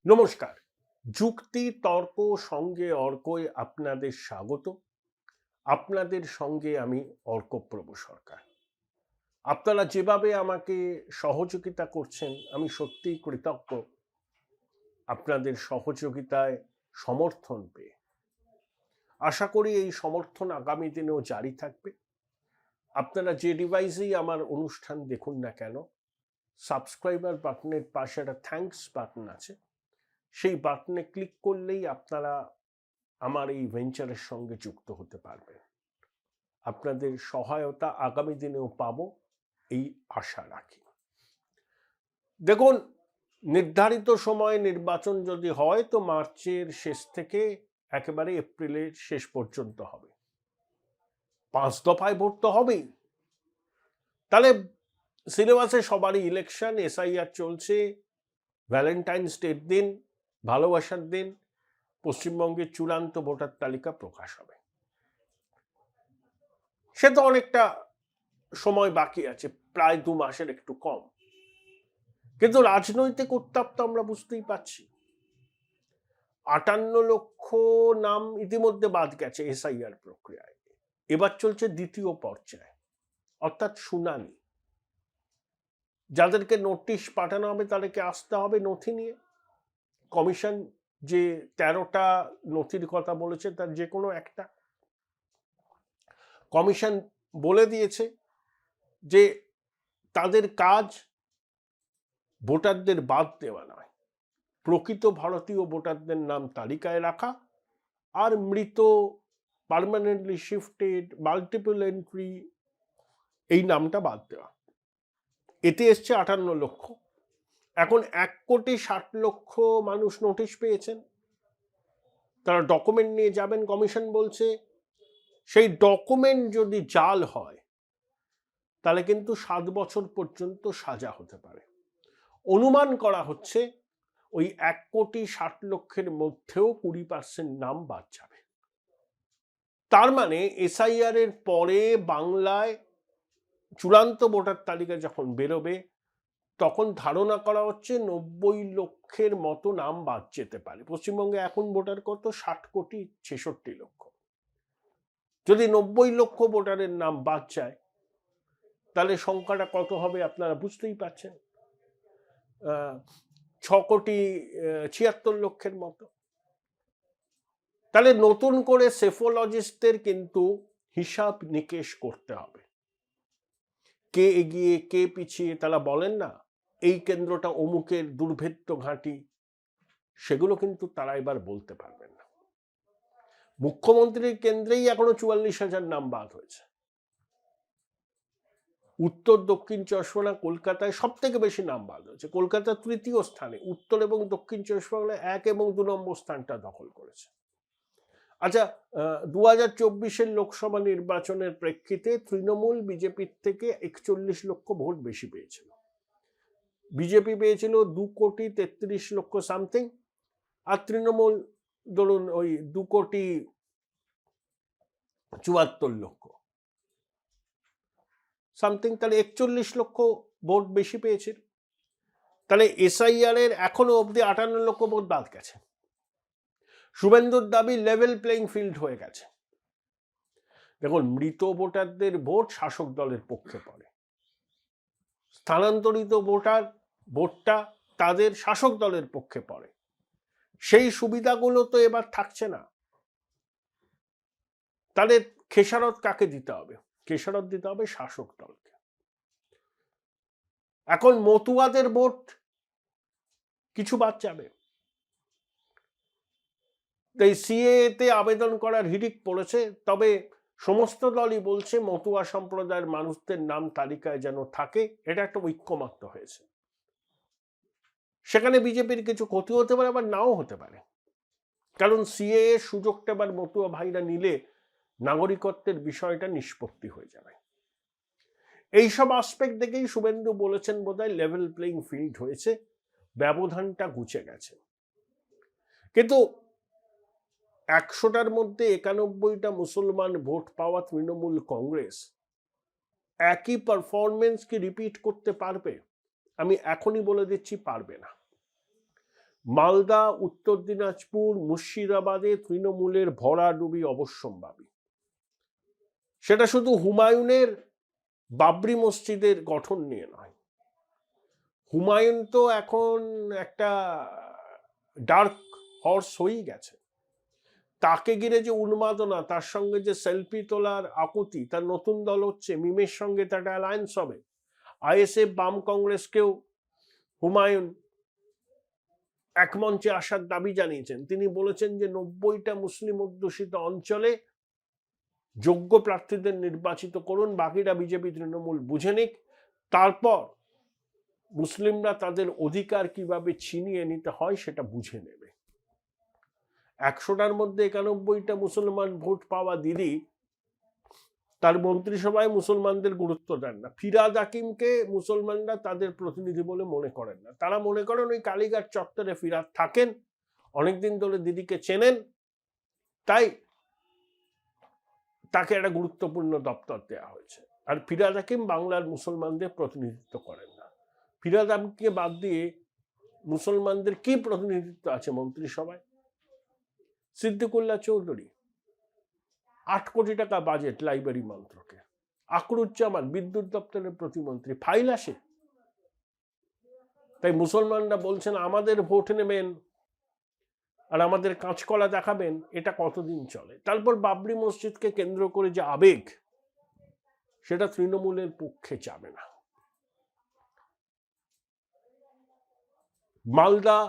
নমস্কার। যুক্তি তর্ক সঙ্গে অর্কয় আপনাদের স্বাগত। আপনাদের সঙ্গে আমি অর্কপ্রভ সরকার। আপনারা যেভাবে আমাকে সহযোগিতা করছেন আমি সত্যিই কৃতজ্ঞ। আপনাদের সহযোগিতায় সমর্থন পেয়ে আশা করি এই সমর্থন আগামী দিনেও জারি থাকবে। আপনারা যে ডিভাইসেই আমার অনুষ্ঠান দেখুন না কেন, সাবস্ক্রাইবার বাটনের পাশে একটা থ্যাঙ্কস বাটন আছে। সেই বাটনে ক্লিক করলেই আপনারা আমার এই ভেঞ্চারের সঙ্গে যুক্ত হতে পারবেন। আপনাদের সহায়তা আগামী দিনেও পাবো এই আশা রাখি। দেখুন, নির্ধারিত সময়ে নির্বাচন যদি হয় তো মার্চের শেষ থেকে একেবারে এপ্রিলের শেষ পর্যন্ত হবে। 5 দফায় ভোট তো হবেই। তাহলে সিলেবাসে সবারই ইলেকশন, এসআইআর চলছে, ভ্যালেন্টাইন্স ডের দিন, ভালোবাসার দিন পশ্চিমবঙ্গের চূড়ান্ত ভোটার তালিকা প্রকাশ হবে। সে তো অনেকটা সময় বাকি আছে, প্রায় 2 মাসের একটু কম। কিন্তু রাজনৈতিক উত্তাপ তো আমরা বুঝতেই পারছি। 58 লক্ষ নাম ইতিমধ্যে বাদ গেছে এসআইআর প্রক্রিয়ায়। এবার চলছে দ্বিতীয় পর্যায়ে, অর্থাৎ শুনানি। যাদেরকে নোটিশ পাঠানো হবে তাদেরকে আসতে হবে নথি নিয়ে। কমিশন যে 13টা নথির কথা বলেছে তার যে কোনো একটা। কমিশন বলে দিয়েছে যে তাদের কাজ ভোটারদের বাদ দেওয়া নয়, প্রকৃত ভারতীয় ভোটারদের নাম তালিকায় রাখা আর মৃত, পার্মানেন্টলি শিফটেড, মাল্টিপল এন্ট্রি এই নামটা বাদ দেওয়া। এতে এসছে 58 লক্ষ। এখন 1,60,00,000 মানুষ নোটিশ পেয়েছেন, তারা ডকুমেন্ট নিয়ে যাবেন। কমিশন বলছে সেই ডকুমেন্ট যদি জাল হয় তাহলে কিন্তু 7 বছর পর্যন্ত সাজা হতে পারে। অনুমান করা হচ্ছে ওই 1,60,00,000 মধ্যেও 20% নাম বাদ যাবে। তার মানে এসআইআর এর পরে বাংলায় চূড়ান্ত ভোটার তালিকা যখন বেরোবে তখন ধারণা করা হচ্ছে 90 লক্ষের মতো নাম বাদ যেতে পারে। পশ্চিমবঙ্গে এখন ভোটার কত? 60,66,00,000। যদি 90 লক্ষ ভোটারের নাম বাদ যায় তাহলে সংখ্যাটা কত হবে আপনারা বুঝতেই পারছেন। 6,76,00,000 মতো। তাহলে নতুন করে সেফোলজিস্টদের কিন্তু হিসাব নিকেশ করতে হবে। কে এগিয়ে কে পিছিয়ে তারা বলেন না, এই কেন্দ্রটা অমুকের দুর্ভেদ্য ঘাঁটি, সেগুলো কিন্তু তারা এবার বলতে পারবেন না। মুখ্যমন্ত্রীর কেন্দ্রেই এখনো 44,000 নাম বাদ হয়েছে। উত্তর দক্ষিণ 24 কলকাতায় সব থেকে বেশি নাম বাদ হয়েছে। কলকাতা তৃতীয় স্থানে, উত্তর এবং দক্ষিণ 24 1 এবং 2 নম্বর স্থানটা দখল করেছে। আচ্ছা, 2024 লোকসভা নির্বাচনের প্রেক্ষিতে তৃণমূল বিজেপির থেকে 41 লক্ষ ভোট বেশি পেয়েছিল। বিজেপি পেয়েছিল 2,33,00,000 সামথিং, আর তৃণমূল ধরুন ওই 2,74,00,000 সামথিং। তাহলে 41 লক্ষ ভোট বেশি পেয়েছিল। তাহলে এসআইআর এর এখনো অব্দি 58 লক্ষ ভোট বাদ গেছে। শুভেন্দুর দাবি লেভেল প্লেইং ফিল্ড হয়ে গেছে। দেখুন, মৃত ভোটারদের ভোট শাসক দলের পক্ষে পড়ে, স্থানান্তরিত ভোটটা তাদের শাসক দলের পক্ষে পড়ে। সেই সুবিধাগুলো তো এবার থাকছে না। তাদের খেসারত কাকে দিতে হবে? খেসারত দিতে হবে শাসক দলকে। এখন মতুয়াদের ভোট কিছু বাদ যাবে। তাই সিএতে আবেদন করার হিড়িক পড়েছে। তবে সমস্ত দলই বলছে মতুয়া সম্প্রদায়ের মানুষদের নাম তালিকায় যেন থাকে। এটা একটা ঐক্যমত্য হয়েছে। সেখানে বিজেপির কিছু ক্ষতি হতে পারে, আবার নাও হতে পারে। কারণ সিএ এর সুযোগটা এবার মতুয়া ভাইরা নিলে নাগরিকত্বের বিষয়টা নিষ্পত্তি হয়ে যাবে। এইসব আসপেক্ট দেখেই শুভেন্দু বলেছেন বোধহয় লেভেল প্লেইং ফিল্ড হয়েছে, ব্যবধানটা ঘুচে গেছে। কিন্তু 100টার মধ্যে 91টা মুসলমান ভোট পাওয়া তৃণমূল কংগ্রেস একই পারফরমেন্স কি রিপিট করতে পারবে? আমি এখনই বলে দিচ্ছি পারবে না। মালদা, উত্তর দিনাজপুর, মুর্শিদাবাদে তৃণমূলের ভরাডুবি অবশ্যম্ভাবী। সেটা শুধু হুমায়ুনের বাবরি মসজিদের গঠন নিয়ে নয়, হুমায়ুন তো এখন একটা ডার্ক হর্স হয়েই গেছে। তাকে ঘিরে যে উন্মাদনা, তার সঙ্গে যে সেলফি তোলার আকুতি, তার নতুন দল হচ্ছে, মিমের সঙ্গে তার অ্যালায়েন্স হবে। আইএসএফ, বাম কংগ্রেসকেও হুমায়ুন এক মঞ্চে আসার দাবি জানিয়েছেন। তিনি বলেছেন যে 90টা মুসলিম অধ্যুষিত অঞ্চলে যোগ্য প্রার্থীদের নির্বাচিত করুন, বাকিরা বিজেপি তৃণমূল বুঝে নিক, তারপর মুসলিমরা তাদের অধিকার কিভাবে ছিনিয়ে নিতে হয় সেটা বুঝে নেবে। 100টার মধ্যে 91টা মুসলমান ভোট পাওয়া দিদি তার মন্ত্রিসভায় মুসলমানদের গুরুত্ব দেন না। ফিরহাদ হাকিমকে মুসলমানরা তাদের প্রতিনিধি বলে মনে করেন না। তারা মনে করেন ওই কালীঘাট চত্বরে ফিরহাদ থাকেন, অনেকদিন ধরে দিদিকে চেনেন, তাই তাকে একটা গুরুত্বপূর্ণ দপ্তর দেওয়া হয়েছে। আর ফিরহাদ হাকিম বাংলার মুসলমানদের প্রতিনিধিত্ব করেন না। ফিরহাদ হাকিমকে বাদ দিয়ে মুসলমানদের কি প্রতিনিধিত্ব আছে মন্ত্রিসভায়? সিদ্দিকুল্লাহ চৌধুরী, 8 কোটি টাকা বাজেট লাইব্রেরি মন্ত্রকে। আকরুজ্জামান বিদ্যুৎ দপ্তরের প্রতিমন্ত্রী, ফাইল আসে। তাই মুসলমানরা বলছেন আমাদের ভোট নেবেন আর আমাদের কাঁচকলা দেখাবেন, এটা কতদিন চলে? তারপর বাবরি মসজিদকে কেন্দ্র করে যে আবেগ, সেটা তৃণমূলের পক্ষে যাবে না। মালদা,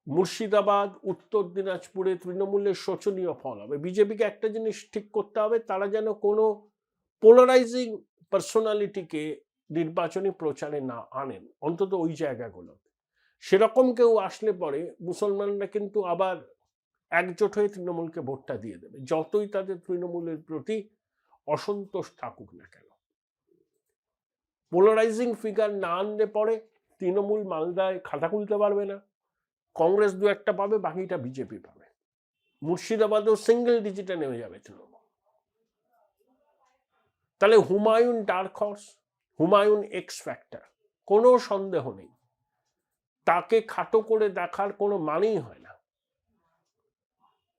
মুর্শিদাবাদ, উত্তর দিনাজপুরে তৃণমূলের শোচনীয় ফল হবে। বিজেপিকে একটা জিনিস ঠিক করতে হবে, তারা যেন কোনো পোলারাইজিং পার্সোনালিটিকে নির্বাচনী প্রচারে না আনেন, অন্তত ওই জায়গাগুলোতে। সেরকম কেউ আসলে পরে মুসলমানরা কিন্তু আবার একজোট হয়ে তৃণমূলকে ভোটটা দিয়ে দেবে, যতই তাদের তৃণমূলের প্রতি অসন্তোষ থাকুক না কেন। পোলারাইজিং ফিগার না আনলে পরে তৃণমূল মালদায় খাতা খুলতে পারবে না, কংগ্রেস 2-1টা পাবে, বাকিটা বিজেপি পাবে। মুর্শিদাবাদেও সিঙ্গেল ডিজিটে নেমে যাবে তৃণমূল। তাহলে Humayun dark horse, Humayun x factor, কোনো সন্দেহ নেই। তাকে খাটো করে দেখার কোনো মানেই হয় না।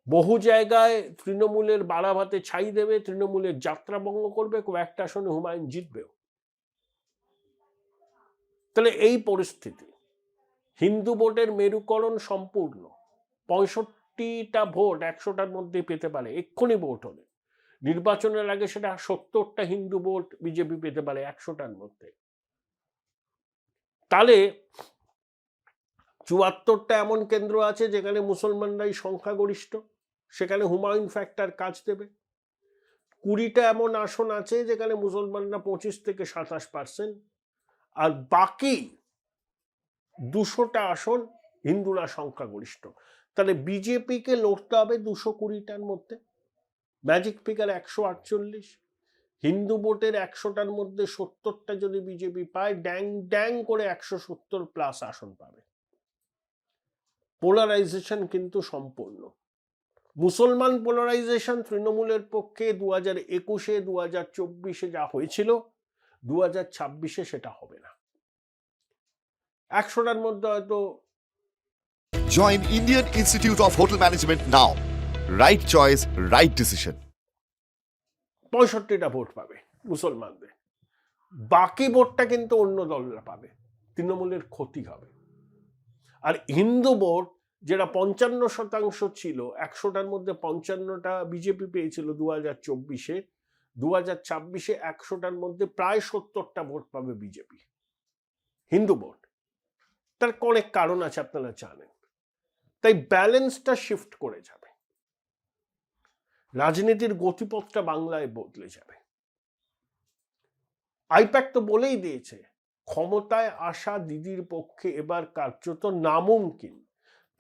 বহু জায়গায় তৃণমূলের বাড়াভাতে ছাই দেবে, তৃণমূলের যাত্রা ভঙ্গ করবে, কয়েকটা আসনে হুমায়ুন জিতবেও। তাহলে এই পরিস্থিতি, হিন্দু ভোটের মেরুকরণ সম্পূর্ণ। 65টা ভোট 100টার মধ্যে পেতে পারে এক্ষুনি ভোট হলে। নির্বাচনের আগে সেটা 70টা হিন্দু ভোট বিজেপি পেতে পারে 100টার মধ্যে। তাহলে 74টা এমন কেন্দ্র আছে যেখানে মুসলমানরাই সংখ্যাগরিষ্ঠ, সেখানে হুমায়ুন ফ্যাক্টর কাজ দেবে। 20টা এমন আসন আছে যেখানে মুসলমানরা 25 থেকে 27%, আর বাকি 200টা আসন হিন্দুরা সংখ্যাগরিষ্ঠ। তাহলে বিজেপিকে লড়তে হবে 220টার মধ্যে, ম্যাজিক ফিগার 148। হিন্দু ভোটের 100টার মধ্যে 70টা যদি বিজেপি পায়, ড্যাং ড্যাং করে 170+ আসন পাবে। পোলারাইজেশন কিন্তু সম্পূর্ণ। মুসলমান পোলারাইজেশন তৃণমূলের পক্ষে 2021-এ 2024-এ যা হয়েছিল, 2026-এ সেটা হবে না। 100টার মধ্যে হয়তো। Join Indian Institute of Hotel Management now. Right choice, right decision. 65টা ভোট পাবে মুসলমানদের, বাকি ভোটটা কিন্তু অন্য দলরা পাবে, তৃণমূলের ক্ষতি হবে। আর হিন্দু ভোট যেটা 55% ছিল, 100টার মধ্যে 55টা বিজেপি পেয়েছিল 2024-এ, 2026-এ 100টার মধ্যে প্রায় 70টা ভোট পাবে বিজেপি, হিন্দু ভোট। তার অনেক কারণ আছে, আপনারা জানেন। তাই ব্যালেন্সটা শিফট করে যাবে, রাজনীতির গতিপথটা বাংলায় বদলে যাবে। আইপ্যাক তো বলেই দিয়েছে, ক্ষমতায় আসা দিদির পক্ষে এবার কার্যত নামুমকিন।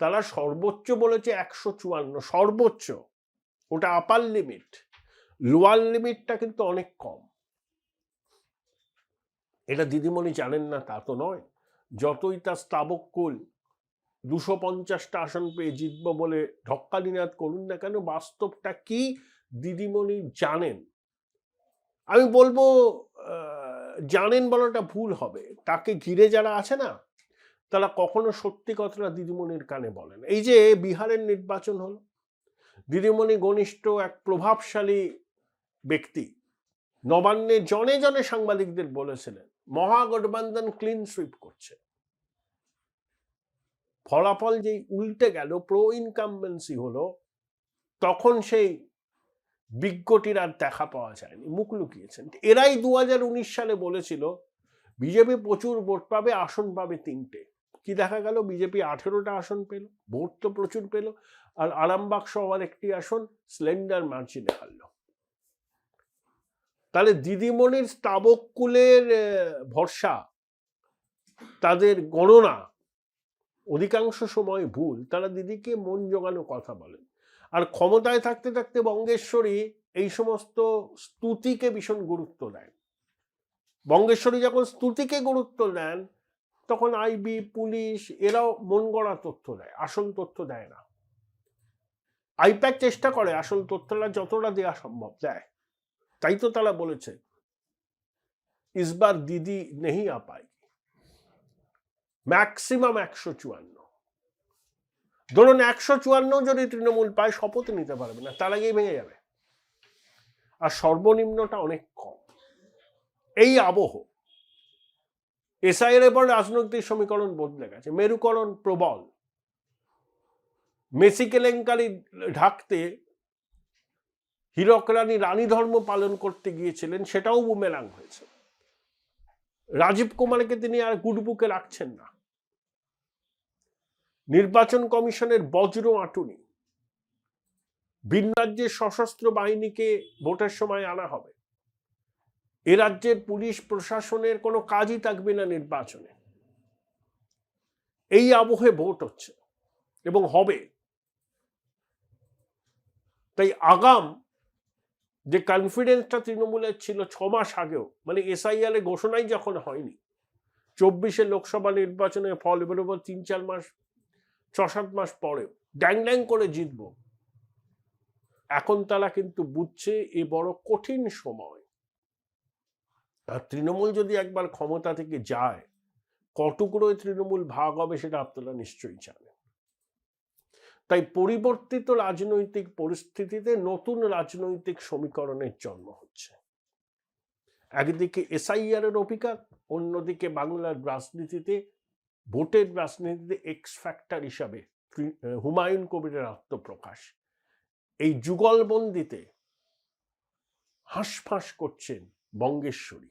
তারা সর্বোচ্চ বলেছে 154, সর্বোচ্চ, ওটা আপার লিমিট। লোয়ার লিমিটটা কিন্তু অনেক কম। এটা দিদিমণি জানেন না তা তো নয়। যতই তার স্তাবকুল 250টা আসন পেয়ে জিতব বলে ঢক্কানিনাদ করুন না কেন, বাস্তবটা কি দিদিমণি জানেন। আমি বলবো জানেন বলাটা ভুল হবে, তাকে ঘিরে যারা আছে না, তারা কখনো সত্যি কথাটা দিদিমণির কানে বলেন। এই যে বিহারের নির্বাচন হলো, দিদিমণি ঘনিষ্ঠ এক প্রভাবশালী ব্যক্তি নবান্নে জনে জনে সাংবাদিকদের বলেছিলেন মহাগঠবন্ধন ক্লিন সুইপ করছে। ফলাফল যেই উল্টে গেল, প্রো ইনকামবেন্সি হলো, তখন সেই বিজ্ঞটির আর দেখা পাওয়া যায়নি, মুখ লুকিয়েছেন। এরাই 2019 সালে বলেছিল বিজেপি প্রচুর ভোট পাবে, আসন পাবে 3টে। কি দেখা গেল? বিজেপি 18টা আসন পেল, ভোট তো প্রচুর পেল, আর আরামবাগ সবার একটি আসন স্লেন্ডার মার্জিনে হারল। তাহলে দিদিমণির স্তাবককুলের ভরসা, তাদের গণনা অধিকাংশ সময় ভুল। তারা দিদিকে মন জোগানো কথা বলেন, আর ক্ষমতায় থাকতে থাকতে বঙ্গেশ্বরী এই সমস্ত স্তুতিকে ভীষণ গুরুত্ব দেয়। বঙ্গেশ্বরী যখন স্তুতিকে গুরুত্ব দেন, তখন আইবি, পুলিশ এরাও মন গড়া তথ্য দেয়, আসল তথ্য দেয় না। আইপ্যাক চেষ্টা করে আসল তথ্যটা যতটা দেওয়া সম্ভব দেয়। তাই তো তারা বলেছে ইসবার দিদি নেই আপাই, ম্যাক্সিমাম 154। ধরুন 154 যদি তৃণমূল পায়, শপথ নিতে পারবে না, তার আগেই ভেঙে যাবে। আর সর্বনিম্নটা অনেক কম। এই আবহ এসআইয়ের এবার রাজনৈতিক সমীকরণ বদলে গেছে, মেরুকরণ প্রবল। মেসি কেলেঙ্কারি ঢাকতে হীরক রানী রানী ধর্ম পালন করতে গিয়েছিলেন, সেটাও বুমেরাং হয়েছে। রাজীব কুমারকে তিনি আর গুডবুকে রাখছেন না। নির্বাচন কমিশনের বজ্র আঁটুনি, ভিন রাজ্যের সশস্ত্র বাহিনীকে ভোটের সময় আনা হবে, এ রাজ্যের পুলিশ প্রশাসনের কোনো কাজই থাকবে না নির্বাচনে। এই আবহে ভোট হচ্ছে এবং হবে। তাই আগাম যে কনফিডেন্সটা তৃণমূলের ছিল 6 মাস আগেও, মানে এসআইআর এর ঘোষণাই যখন হয়নি, 24-এ লোকসভা নির্বাচনের ফল বেরোবার 3-4 মাস, 6-7 মাস পরেও ড্যাং ড্যাং করে জিতবো, এখন তারা কিন্তু বুঝছে এ বড় কঠিন সময়। আর তৃণমূল যদি একবার ক্ষমতা থেকে যায়, কটুকরোয় তৃণমূল ভাগ হবে সেটা আপনারা নিশ্চয়ই জানেন। তাই পরিবর্তিত রাজনৈতিক পরিস্থিতিতে নতুন রাজনৈতিক সমীকরণের জন্ম হচ্ছে। একদিকে এসআইআর এর অভিজ্ঞতা, অন্যদিকে বাংলার রাজনীতিতে, ভোটের রাজনীতিতে এক্স ফ্যাক্টর হিসাবে হুমায়ুন কবিরের আত্মপ্রকাশ। এই যুগলবন্দিতে হাঁসফাঁস করছেন বঙ্গেশ্বরী।